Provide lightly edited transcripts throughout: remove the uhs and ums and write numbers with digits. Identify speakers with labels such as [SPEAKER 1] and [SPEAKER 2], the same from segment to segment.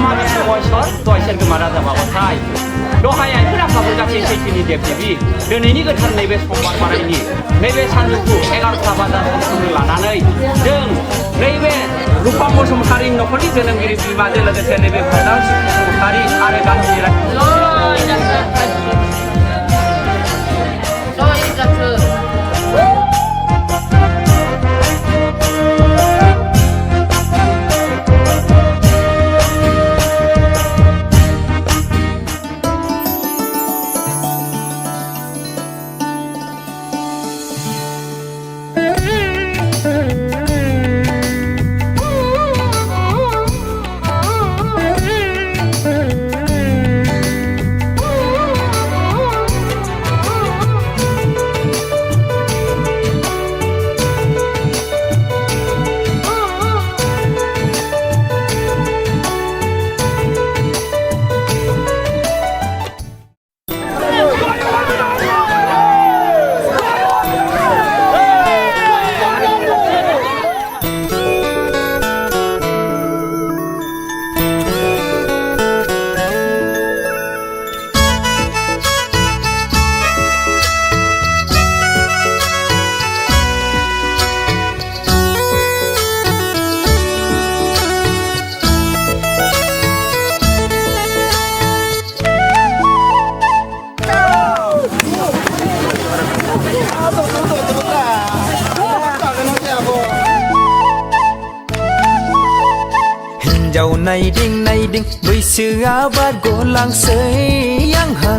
[SPEAKER 1] माबेसे बयसर दयसेर गोमारा जाबाथाय दहाय आइफोर आफाफोर गासै सैथोनि देबदेबि दिनैनि गोथार नैबे समबार बारायनि नैबे सानजौफु 11टा बाजार समखौ लानानै जों नैबे रुपा बसुमतारी नखरनि जोनोमगिरि बिमाजों लोगोसे नैबे भैरब बसुमतारी आरो गामिनि
[SPEAKER 2] हिन्जाव नायदिं बैसोआ बारग'लांसै आंहा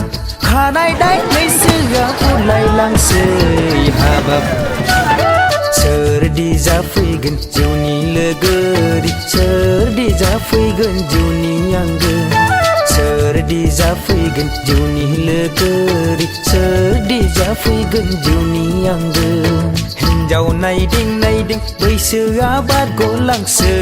[SPEAKER 2] खानाय दाय बैसोआ उलायलांसै हाबाब सोरदि जाफैगोन जिउनि लोगोरि सोरदि जाफैगोन जिउनि आंगो सोरदि जाफैगोन जिउनि लोगोरि सोरदि जाफैगोन जिउनि आंगो हिन्जाव नायदिं बैसोआ बारग'लांसै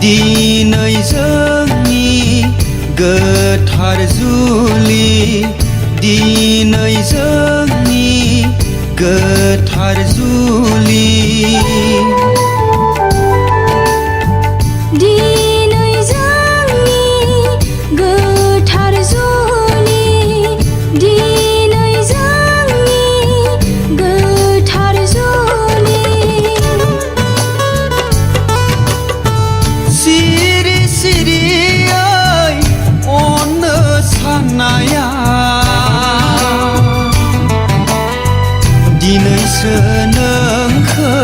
[SPEAKER 3] दिनै जोंनि गोथार जुलि दिनै जोंनि गोथार जुलि दिनैसो नोंखौ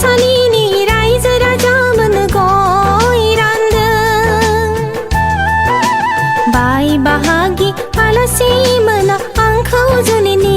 [SPEAKER 4] सालिनि रायजो राजामोन गय रानदों बाय बाहागि आलासि मोना आंखौ जुलिनि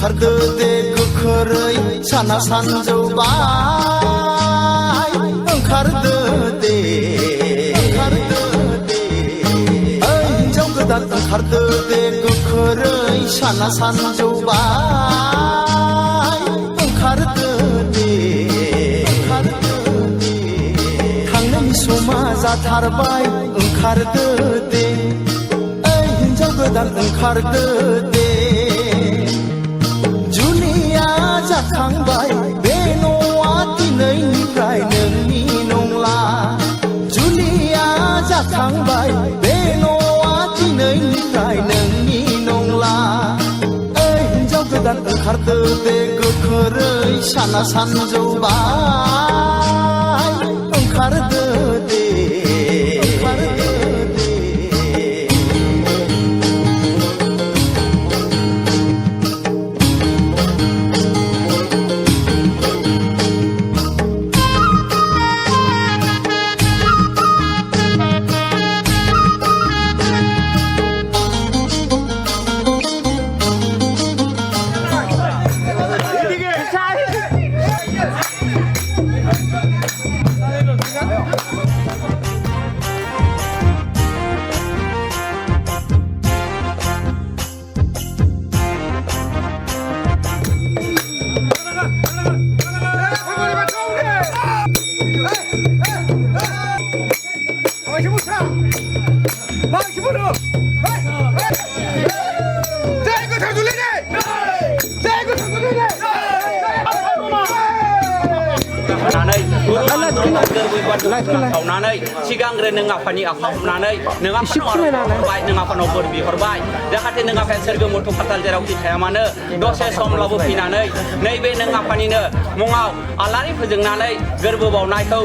[SPEAKER 5] ओंखारदो दे गोख्रै साना सानजौबाय ओंखारदो दे ओइ हिनजाव गोदान ओंखारदो दे गोख्रै साना सानजौबाय ओंखारदो दे थांनायनि समा जाथारबाय ओंखारदो दे ओइ हिनजाव गोदान ओंखारदो दे जाखांबाय बे न'आ दिनैनिफ्राय नोंनि नंला जुलिया जाखांबाय बे न'आ दिनैनिफ्राय नोंनि नंला ओइ हिनजाव गोदान ओंखारदो दे गोख्रै साना सानजौबाय ओंखारदो दे
[SPEAKER 1] सावनानै सिगांग्रो नों आफानि आखायाव हमनानै नों आफानाव नों आफानाव बोर बिहरबाय जाहाथे नों आफाया सोरगो मोथौ फाथाल जेरावखि थाया मानो दसे समब्लाबो फैनानै नैबे नों आफानिनो मुङाव आलारि फोजोंनानै गोरबो बावनायखौ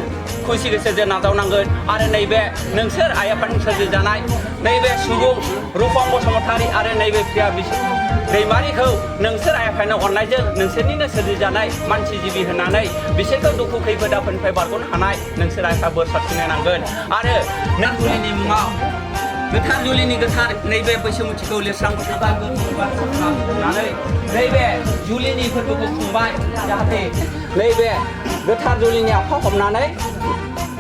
[SPEAKER 1] खुसि गोसोजों नाजावनांगोन आरो नैबे नोंसोर आइ आफानि सोरजिजानाय नैबे सुबुं रुपम बसुमतारी आरो नैबे प्रिया दैमारिखौ नोंसोर आइ आफानो अननायजों नोंसोरनिनो सोरजिजानाय मानसि जिबि होनानै बिसोरखौ दुखु खैफोद आफोदनिफ्राय बारग'नो हानाय नोंसोर आइ आफा बोर सारस्रिनो नांगोन आरो नों जुलिनि मुङाव गोथार जुलिनि गोथार नैबे बैसोमुथिखौ लिरस्रां होनानै नैबे जुलिनि फोरबोखौ खुंबाय जाहाथे नैबे गोथार जुलिनि आफा हमनानै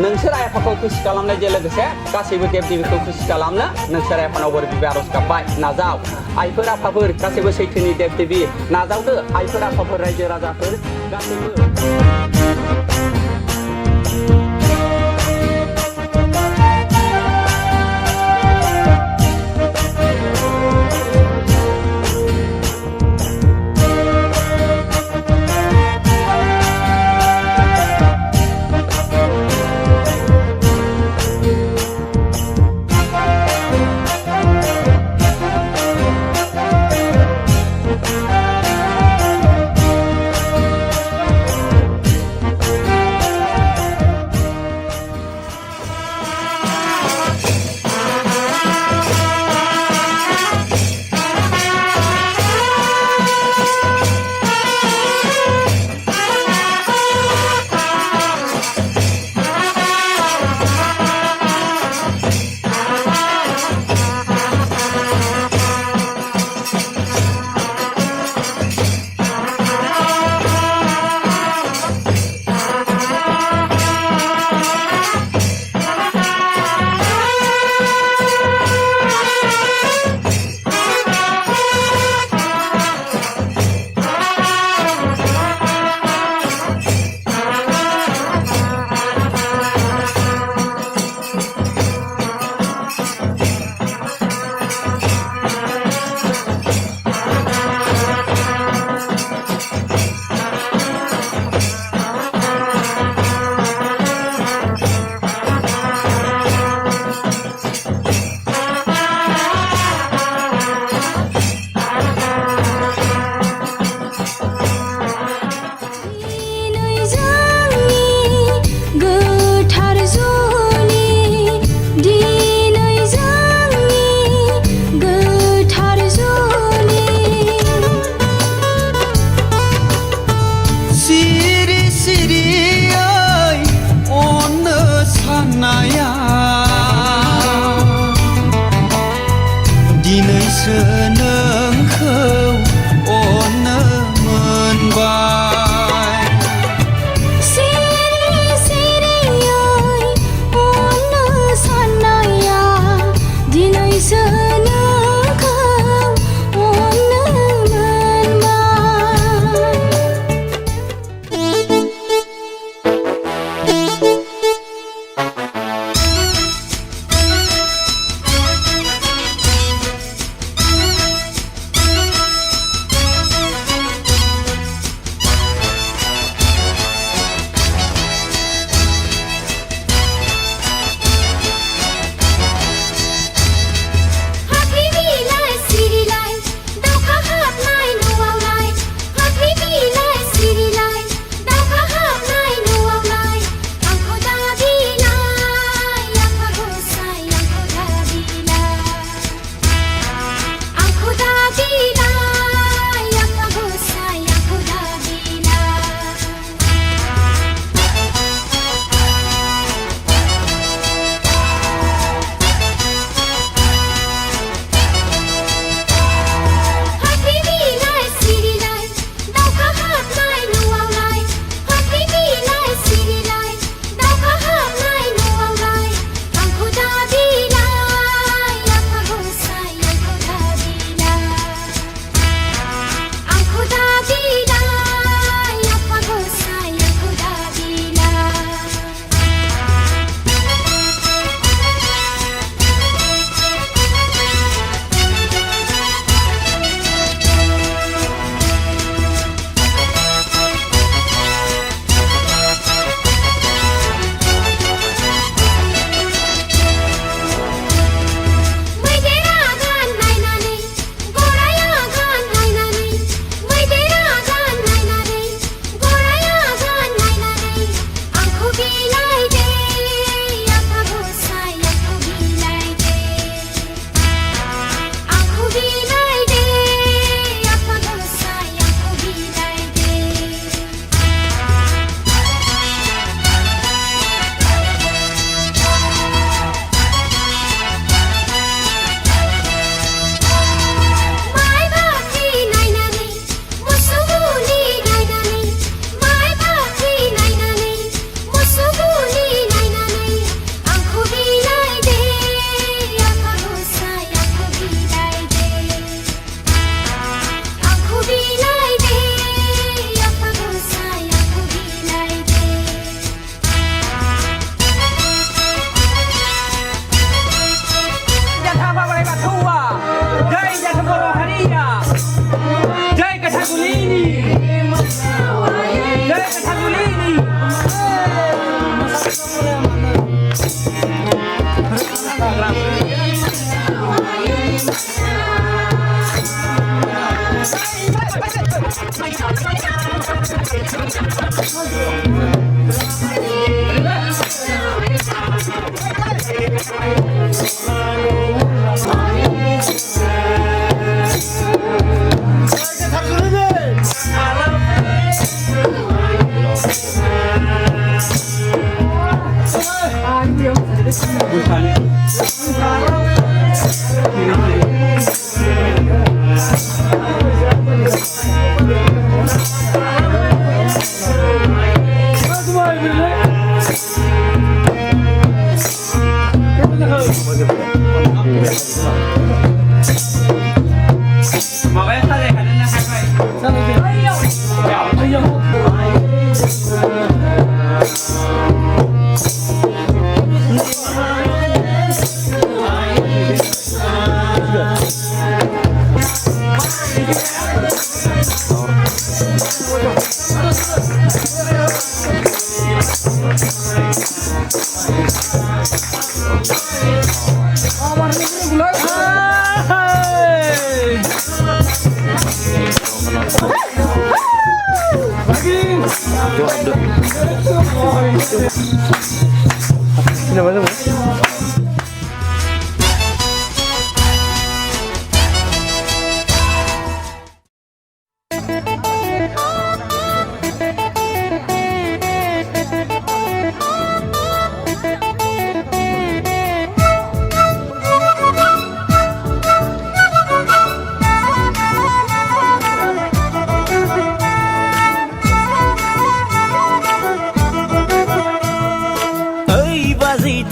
[SPEAKER 1] नोंसोर आइ आफाखौ खुसि खालामनायजों लोगोसे गासैबो देब देबीखौ खुसि खालामनो नोंसोर आइ आफानाव बोर बिबाय आरज गाबबाय नाजाव आइफोर आफाफोर गासैबो सैथोनि देब देबी नाजावदो आइफोर आफाफोर रायजो राजाफोर गासैबो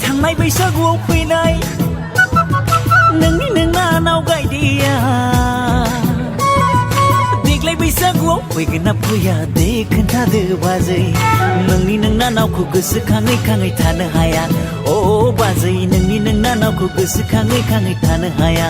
[SPEAKER 2] थांनाय बैसागुआव फैनाय नोंनि नोंनानाव गायदिया देग्लाय बैसागुआव फैगोन ना फैया दे खोन्थादो बाजै नोंनि नोंनानावखौ गोसोखाङै खाङै थानो हाया अ बाजै नोंनि नोंनानावखौ गोसोखाङै खाङै थानो हाया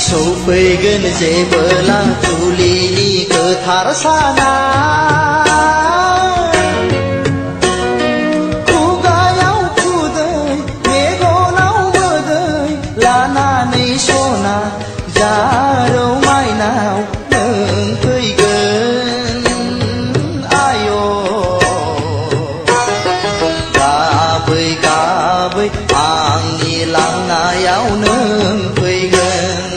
[SPEAKER 3] सौफैगोन जेबोला जुलिनि गोथार साना खुगायाव खुदै मेगनाव मोदै लानानै सना जारौ माइनाव नों फैगोन आय' गाबै गाबै आंनि लांनायाव नों फैगोन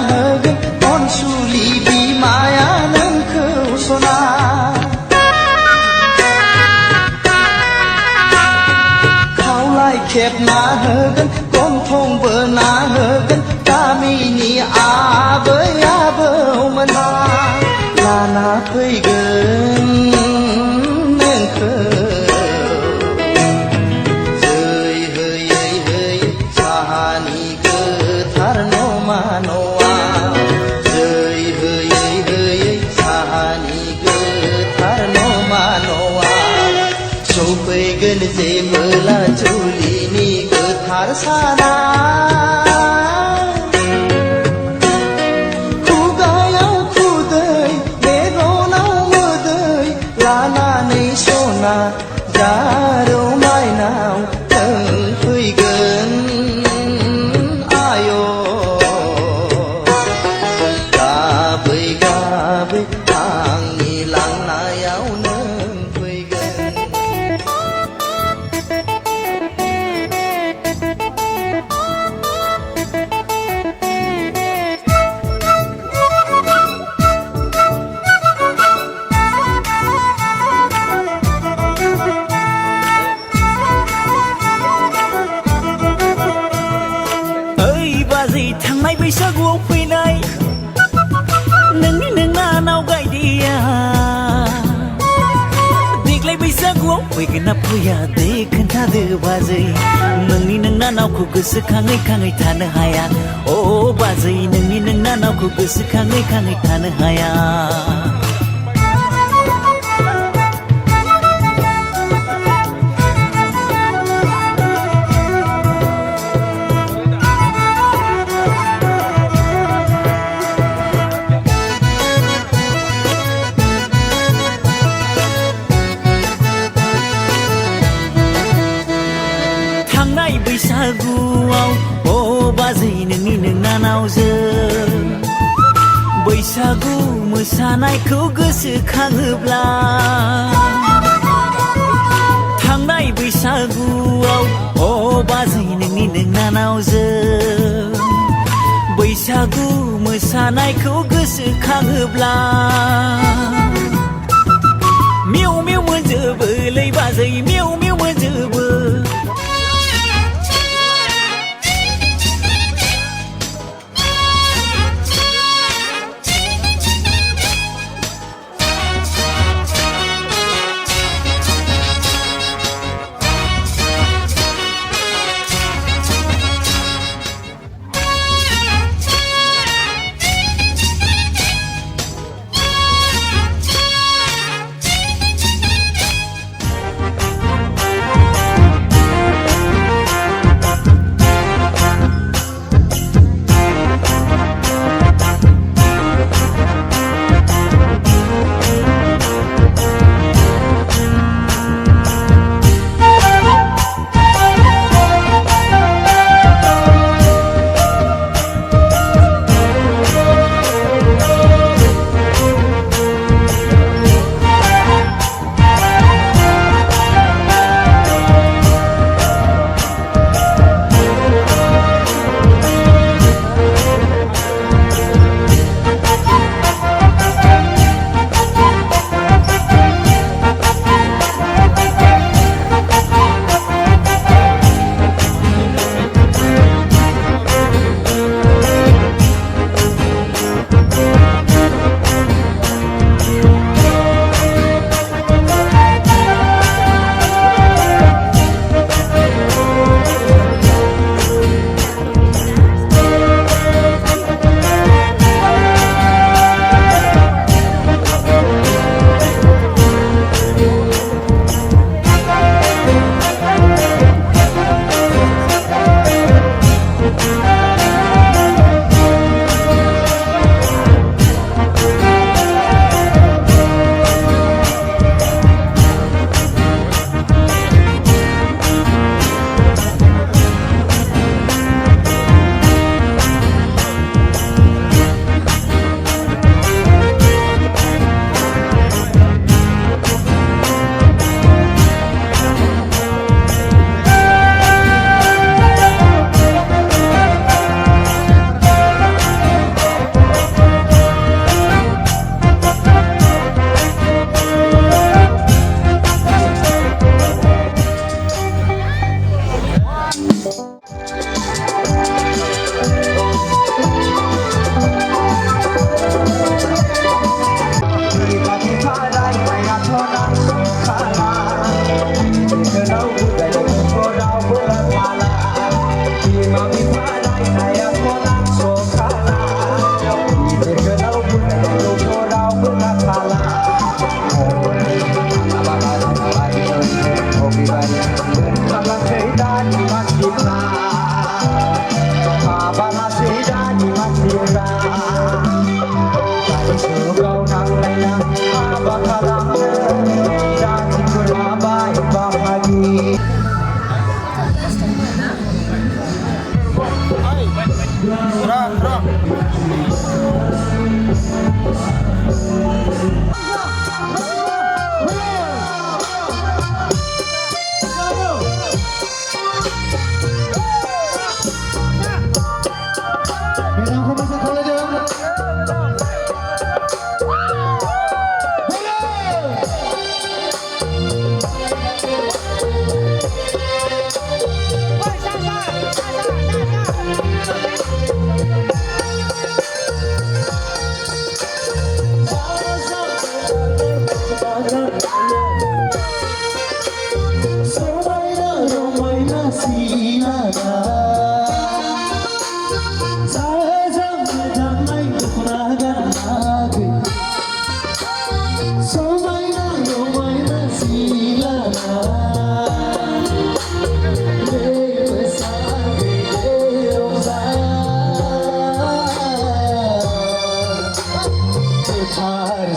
[SPEAKER 3] होगोन अनसुलि बिमाया नोंखौ सना खावलाय खेबना होगोन गन्थं बोना होगोन गामिनि आबै आबौमोनहा लाना फैगोन नोंखौ जै होयै होयै साहानि गोथार नमा न'आ जै होयै होयै साहानि गोथार नमा न'आ सफैगोन जेबोला जुलिनि गोथार साना खुगायाव खुदै मेगनाव मोदै लानानै सना जारौ माइनाव नों फैगोन आय' गाबै गाबै आंनि लांनायाव नों फैगोन
[SPEAKER 2] ओइ बाजै थांनाय बैसागुआव फैनाय नोंनि नोंनानाव गायदिया देग्लाय बैसागुआव फैगोन ना फैया दे खोन्थादो बाजै नोंनि नोंनानावखौ गोसोखाङै खाङै थानो हाया अ बाजै नोंनि नोंनानावखौ गोसोखाङै खाङै थानो हाया थांनाय बैसागुआव अ बाजै नोंनि नोंनानावजों बैसागु मोसानायखौ गोसोखाङोब्ला थांनाय बैसागुआव अ बाजै नोंनि नोंनानावजों बैसागु मोसानायखौ गोसोखाङोब्ला मेव मेव मोनजोबोलै बाजै मेव मेव मोनजोबो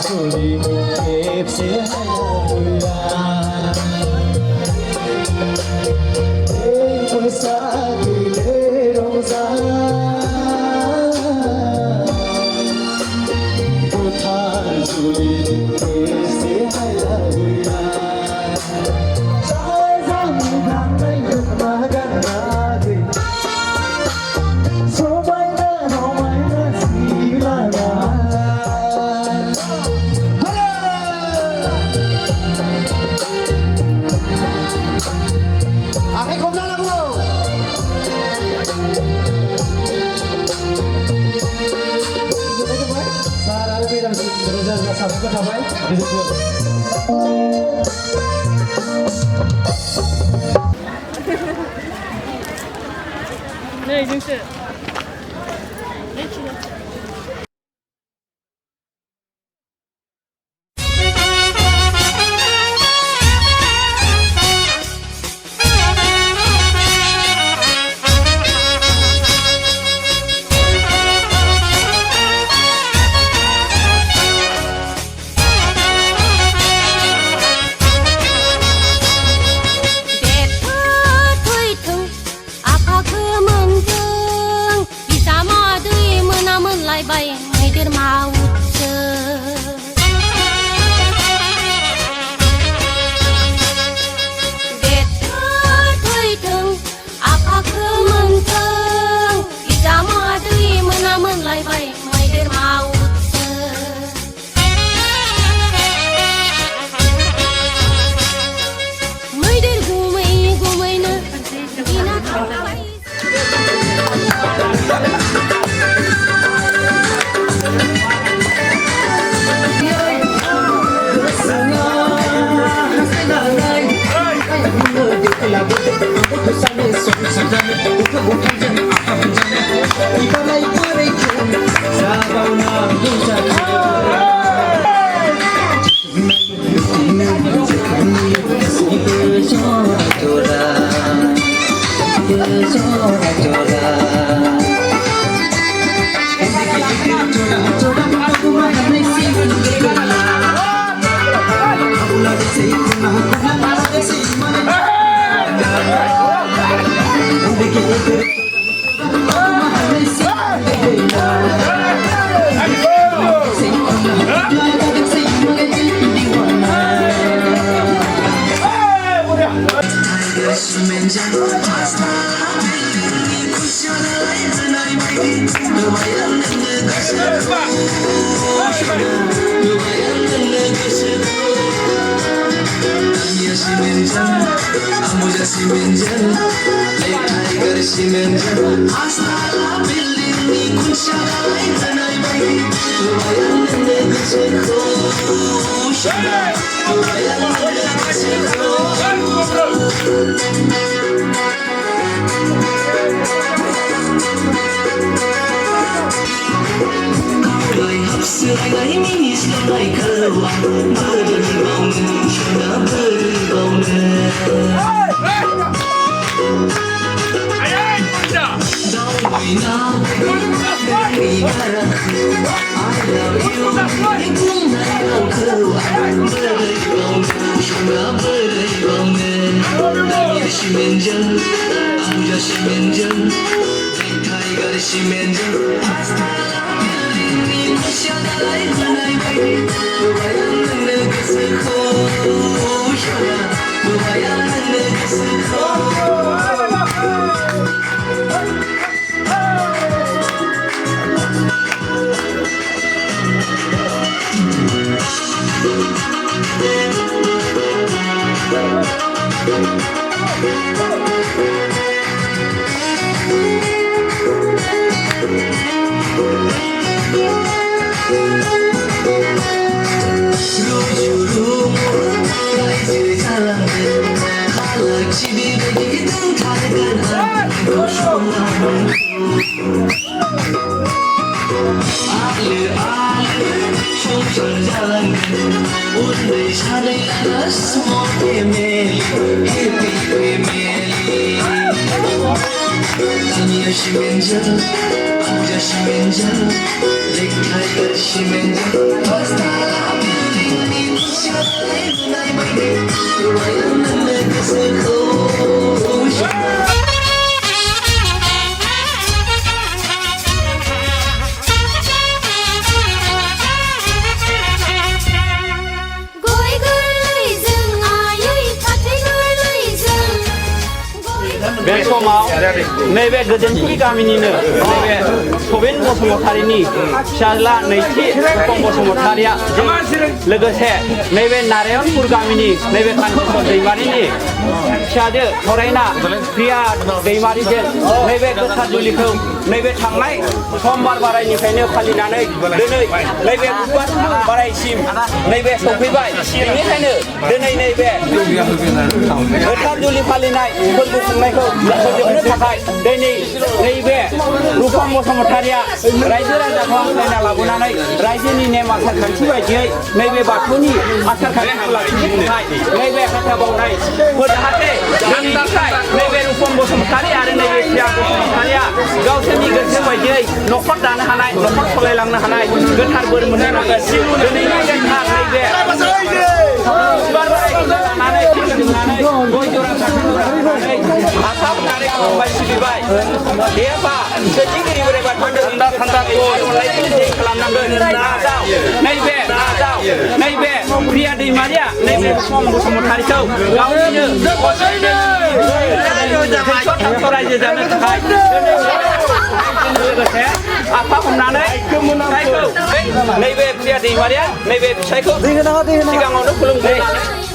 [SPEAKER 5] जुलि खेबसे हाया मोसादोले रंजा गोथार जुलि खेबसे हाया Sampai sampai
[SPEAKER 6] 那已经是。
[SPEAKER 4] बाय मैदेर माउसो बेथो थैथों आफाखो मोनथों बिजामा दै मोना मोनलायबाय मैदेर माउसो मैदेर गुमै गुमैनो बिना थांबाय
[SPEAKER 3] Hasta la
[SPEAKER 1] बे समाव नैबे गोजोनथि गामिनिनो नैबे सबिन बसुमतारीनि फिसाज्ला नैथि रुपम बसुमतारीया लोगोसे नैबे नारायणपुर गामिनि नैबे कान्तिपुर दैमारिनि फिसाजो फरायना प्रिया दैमारिजों नैबे गोथार जुलिखौ नैबे थांनाय समबार बारायनिफ्रायनो फालिनानै दिनै नैबे गुवार बारायसिम नैबे सफैबाय बेनिखायनो दिनै नैबे गोथार जुलि फालिनाय फोरबो खुंनायखौ फोजोबनो थाखाय दिनै नैबे रुपम बसुमतारीया रायजो राजाखौ हांख्रायना लाबोनानै रायजोनि नेम आसार खान्थि बायदियै नैबे बाथौनि आसार खान्थिखौ लाखिनो थाखाय नैबे हाथा बावनाय जाहाथे दिनैनिफ्राय नैबे रुपम बसुमतारी आरो नैबे प्रिया बसुमतारीया गावसोरनि गोसो बायदियै न'खर दानो हानाय न'खर सालायलांनो हानाय गोथार बोर मोननो नांगोन दिनैनि गोथार नैबे बिबार बारायखौ लानानै खुलुमनानै गय जरा फाथै जरा होनानै आफा होननानै खुलुमबाय सिबिबाय देबा सोरजिगिरि बोराइ बाथौनो अननायखौ जै खालामनांगोन नाजाव नैबे प्रिया दैमारिया नैबे रुपम बसुमतारीखौ गावनिनो रायजो जानो थाखाय लोगोसे आफा हमनानै नैबे प्रिया दैमारिया नैबे फिसायखौ सिगाङावनो खुलुमग्रोयो